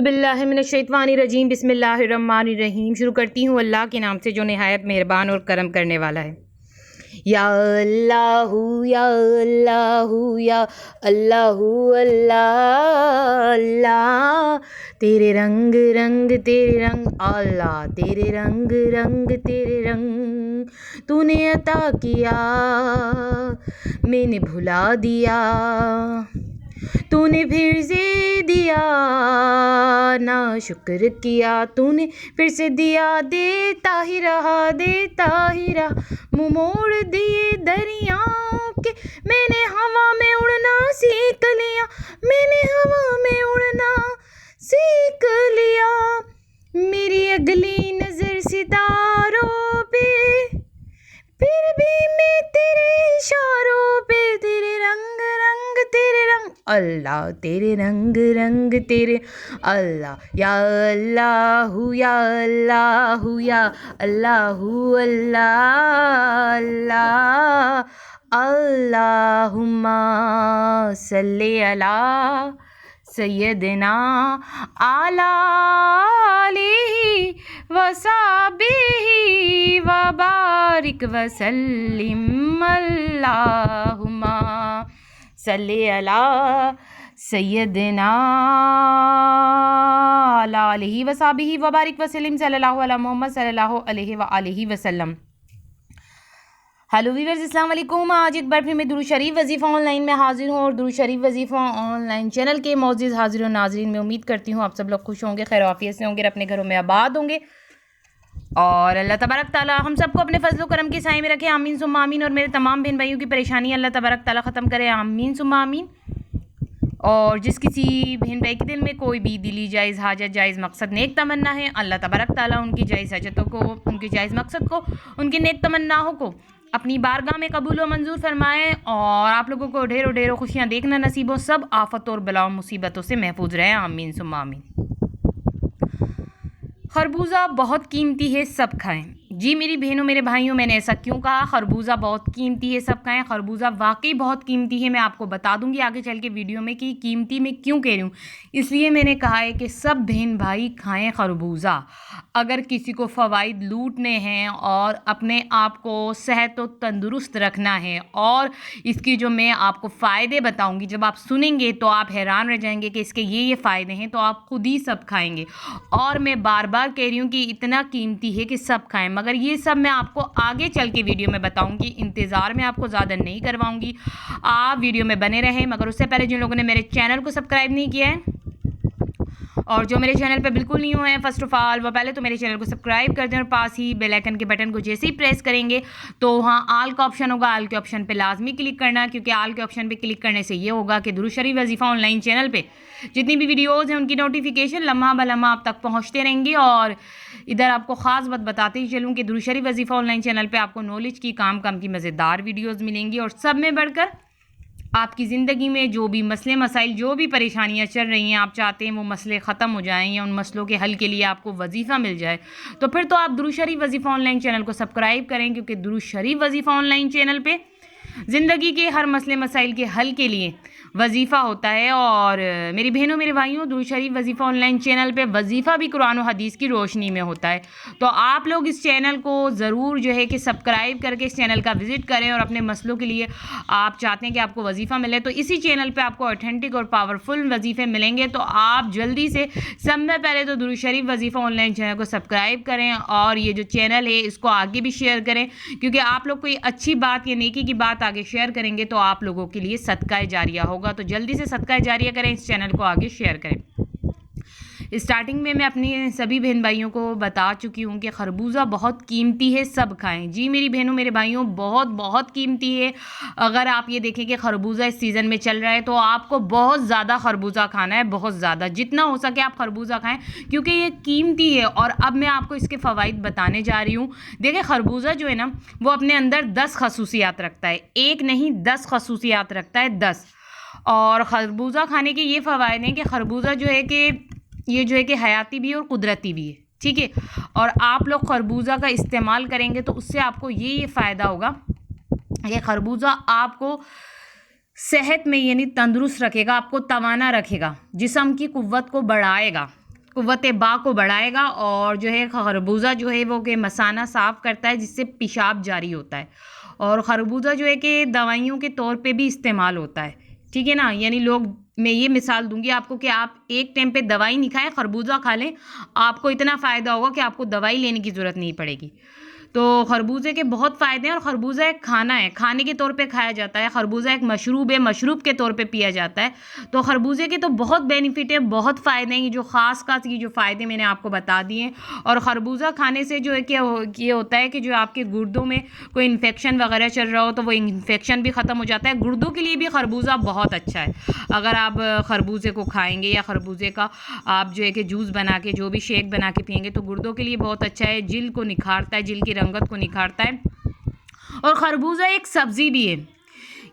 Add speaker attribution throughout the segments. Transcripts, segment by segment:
Speaker 1: बिस्मिल्लाहिर्रहमानिर्रहीम बिस्मिल्लाहिर्रहमानिर्रहीम। शुरू करती हूँ अल्लाह के नाम से जो निहायत मेहरबान और करम करने वाला है। या अल्लाहु या अल्लाहु या अल्लाहु अल्लाह अल्लाह, तेरे रंग रंग तेरे रंग अल्लाह, तेरे रंग रंग तेरे रंग तूने अता किया मैंने भुला दिया, तूने फिर से दिया ना शुक्र किया, तूने फिर से दिया देता ही रहा मुँह मोड़ दिए दरियाओं के, मैंने हवा में उड़ना सीख लिया, मैंने हवा में उड़ना सीख लिया, मेरी अगली नज़र सितारों पे, फिर भी मैं तेरे इशारों पे, तेरे रंग रंग तेरे रंग अल्लाह, तेरे रंग रंग तेरे अल्लाह। या अल्लाहु या अल्लाहु या अल्लाहु अल्लाह अल्लाह, अल्लाहुम्मा सल्ली अला सैयदना आला आलिही वसाबिही वबारिक वसल्लिम, अल्लाहुम्मा सल्ली अला सैयदना आला आलिही वसाबिही वबारिक वसल्लिम, सल्लल्लाहु अला मोहम्मद सल्लल्लाहु अलैहि व आलिही वसल्लम। हेलो वीवर्स, अस्सलाम वालेकुम। आज एक बार फिर मैं दुरूद शरीफ वजीफ़ा ऑनलाइन में हाजिर हूँ और दुरूद शरीफ वजीफ़ा ऑनलाइन चैनल के मौजूद हाजिर और नाजरीन में उम्मीद करती हूँ आप सब लोग खुश होंगे, खैर आफियत से होंगे, अपने घरों में आबाद होंगे और अल्लाह तबारक ताला हम सबको अपने फजल करम के साए में रखे, आमीन सुम्मा आमीन। और मेरे तमाम बहन भाइयों की परेशानी अल्लाह तबारक ताला ख़त्म करे, आमीन सुम्मा आमीन। और जिस किसी बहन भाई के दिल में कोई भी दिली जायज़ हाजत जायज़ मकसद नेक तमन्ना है, अल्लाह तबारक ताला उनकी जायज़ हाजतों को, उनकी जायज़ मकसद को, उनकी नेक तमन्नाओं को अपनी बारगाह में कबूल व मंजूर फरमाएँ और आप लोगों को ढेरों ढेरों खुशियाँ देखना नसीब हो, सब आफत और बला मुसीबतों से महफूज रहें, आमीन सुम्मा आमीन। खरबूजा बहुत कीमती है, सब खाएं। जी मेरी बहनों मेरे भाइयों, मैंने ऐसा क्यों कहा? खरबूजा बहुत कीमती है, सब खाएं। खरबूजा वाकई बहुत कीमती है, मैं आपको बता दूंगी आगे चल के वीडियो में कि कीमती में क्यों कह रही हूँ। इसलिए मैंने कहा है कि सब बहन भाई खाएं खरबूजा। अगर किसी को फ़वाइद लूटने हैं और अपने आप को सेहत व तंदुरुस्त रखना है और इसकी जो मैं आपको फ़ायदे बताऊँगी, जब आप सुनेंगे तो आप हैरान रह जाएंगे कि इसके ये फ़ायदे हैं, तो आप खुद ही सब खाएँगे। और मैं बार बार कह रही हूँ कि इतना कीमती है कि सब खाएं, मगर ये सब मैं आपको आगे चल के वीडियो में बताऊंगी, इंतज़ार में आपको ज़्यादा नहीं करवाऊंगी, आप वीडियो में बने रहें। मगर उससे पहले जिन लोगों ने मेरे चैनल को सब्सक्राइब नहीं किया है और जो मेरे चैनल पे बिल्कुल नहीं हुए हैं, फ़र्स्ट ऑफ़ ऑल वो पहले तो मेरे चैनल को सब्सक्राइब कर दें और पास ही बेल आइकन के बटन को जैसे ही प्रेस करेंगे तो वहाँ आल का ऑप्शन होगा, आल के ऑप्शन पे लाजमी क्लिक करना, क्योंकि आल के ऑप्शन पे क्लिक करने से ये होगा कि दुरूद शरीफ वजीफ़ा ऑनलाइन चैनल पे जितनी भी वीडियोज़ हैं उनकी नोटिफिकेशन लम्हा ब लम्हा आप तक पहुँचते रहेंगे। और इधर आपको ख़ास बात बताते ही चलूँ कि दुरूद शरीफ वजीफ़ा ऑनलाइन चैनल पर आपको नॉलेज की, काम की मज़ेदार वीडियोज़ मिलेंगी और सब में बढ़कर आपकी ज़िंदगी में जो भी मसले मसाइल, जो भी परेशानियां चल रही हैं, आप चाहते हैं वो मसले ख़त्म हो जाएं या उन मसलों के हल के लिए आपको वजीफ़ा मिल जाए, तो फिर तो आप दुरूद शरीफ वजीफ़ा ऑनलाइन चैनल को सब्सक्राइब करें, क्योंकि दुरूद शरीफ वजीफ़ा ऑनलाइन चैनल पे ज़िंदगी के हर मसले मसाइल के हल के लिए वजीफ़ा होता है। और मेरी बहनों मेरे भाइयों, दुरूद शरीफ वजीफ़ा ऑनलाइन चैनल पे वजीफ़ा भी कुरान और हदीस की रोशनी में होता है। तो आप लोग इस चैनल को ज़रूर जो है कि सब्सक्राइब करके इस चैनल का विज़िट करें और अपने मसलों के लिए आप चाहते हैं कि आपको वजीफ़ा मिले, तो इसी चैनल पे आपको ऑथेंटिक और पावरफुल वजीफ़े मिलेंगे। तो आप जल्दी से समय पहले तो दुरूद शरीफ वजीफ़ा ऑनलाइन चैनल को सब्सक्राइब करें और ये जो चैनल है इसको आगे भी शेयर करें, क्योंकि आप लोग कोई अच्छी बात या नेकी की बात आगे शेयर करेंगे तो आप लोगों के लिए सदका जारिया होगा। तो जल्दी से सदका जारिया करें, इस चैनल को आगे शेयर करें। स्टार्टिंग में मैं अपनी सभी बहन भाइयों को बता चुकी हूँ कि खरबूजा बहुत कीमती है, सब खाएं। जी मेरी बहनों मेरे भाइयों, बहुत बहुत कीमती है। अगर आप ये देखें कि खरबूजा इस सीज़न में चल रहा है तो आपको बहुत ज़्यादा खरबूजा खाना है, बहुत ज़्यादा, जितना हो सके आप खरबूजा खाएं, क्योंकि ये कीमती है। और अब मैं आपको इसके फ़वाइद बताने जा रही हूँ। देखिए खरबूजा जो है ना, वो अपने अंदर 10 खसूसियात रखता है, एक नहीं 10 खसूसियात रखता है, 10। और खरबूजा खाने के ये फ़वाइद हैं कि खरबूजा जो है कि ये जो है कि हयाती भी है और कुदरती भी है, ठीक है। और आप लोग खरबूजा का इस्तेमाल करेंगे तो उससे आपको ये फ़ायदा होगा कि खरबूजा आपको सेहत में यानी तंदुरुस्त रखेगा, आपको तवाना रखेगा, जिस्म की कुव्वत को बढ़ाएगा, कुव्वत बा को बढ़ाएगा और जो है खरबूजा जो है वो कि मसाना साफ़ करता है जिससे पेशाब जारी होता है। और खरबूजा जो है कि दवाइयों के तौर पे भी इस्तेमाल होता है, ठीक है ना। यानी लोग, मैं ये मिसाल दूंगी आपको कि आप एक टाइम पे दवाई नहीं खाएं, खरबूजा खा लें, आपको इतना फ़ायदा होगा कि आपको दवाई लेने की ज़रूरत नहीं पड़ेगी। तो खरबूजे के बहुत फ़ायदे हैं और खरबूजा एक खाना है, खाने के तौर पे खाया जाता है। खरबूजा एक मशरूब है, मशरूब के तौर पे पिया जाता है। तो खरबूजे के तो बहुत बेनिफिट है, बहुत फ़ायदे हैं। ये जो ख़ास ये जो फ़ायदे मैंने आपको बता दिए हैं। और खरबूजा खाने से जो है क्या ये होता है कि जो आपके गुर्दों में कोई इन्फेक्शन वगैरह चल रहा हो तो वो इन्फेक्शन भी ख़त्म हो जाता है। गुर्दों के लिए भी खरबूजा बहुत अच्छा है। अगर आप खरबूजे को खाएंगे या खरबूजे का आप जो है कि जूस बना के, जो भी शेक बना के पिएंगे तो गुर्दों के लिए बहुत अच्छा है। जिल्द को निखारता है, जिल्द की रंगत को निखारता है। और खरबूजा एक सब्ज़ी भी है,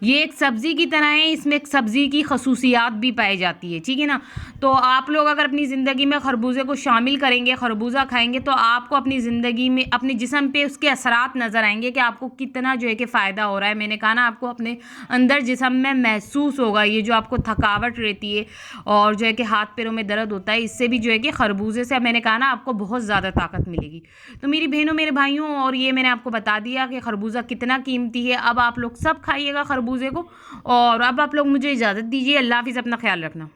Speaker 1: ये एक सब्ज़ी की तरह है, इसमें एक सब्ज़ी की खसूसियात भी पाई जाती है, ठीक है ना। तो आप लोग अगर अपनी ज़िंदगी में खरबूजे को शामिल करेंगे, खरबूजा खाएंगे तो आपको अपनी ज़िंदगी में, अपने जिस्म पे उसके असरात नज़र आएंगे कि आपको कितना जो है कि फ़ायदा हो रहा है। मैंने कहा ना, आपको अपने अंदर जिस्म में महसूस होगा ये जो आपको थकावट रहती है और जो है कि हाथ पैरों में दर्द होता है, इससे भी जो है कि खरबूजे से, मैंने कहा ना, आपको बहुत ज़्यादा ताकत मिलेगी। तो मेरी बहनों, मेरे भाइयों, और ये मैंने आपको बता दिया कि खरबूजा कितना कीमती है। अब आप लोग सब खाइएगा खरबूजे को। और अब आप लोग मुझे इजाज़त दीजिए। अल्लाह हाफ़िज़, अपना ख्याल रखना।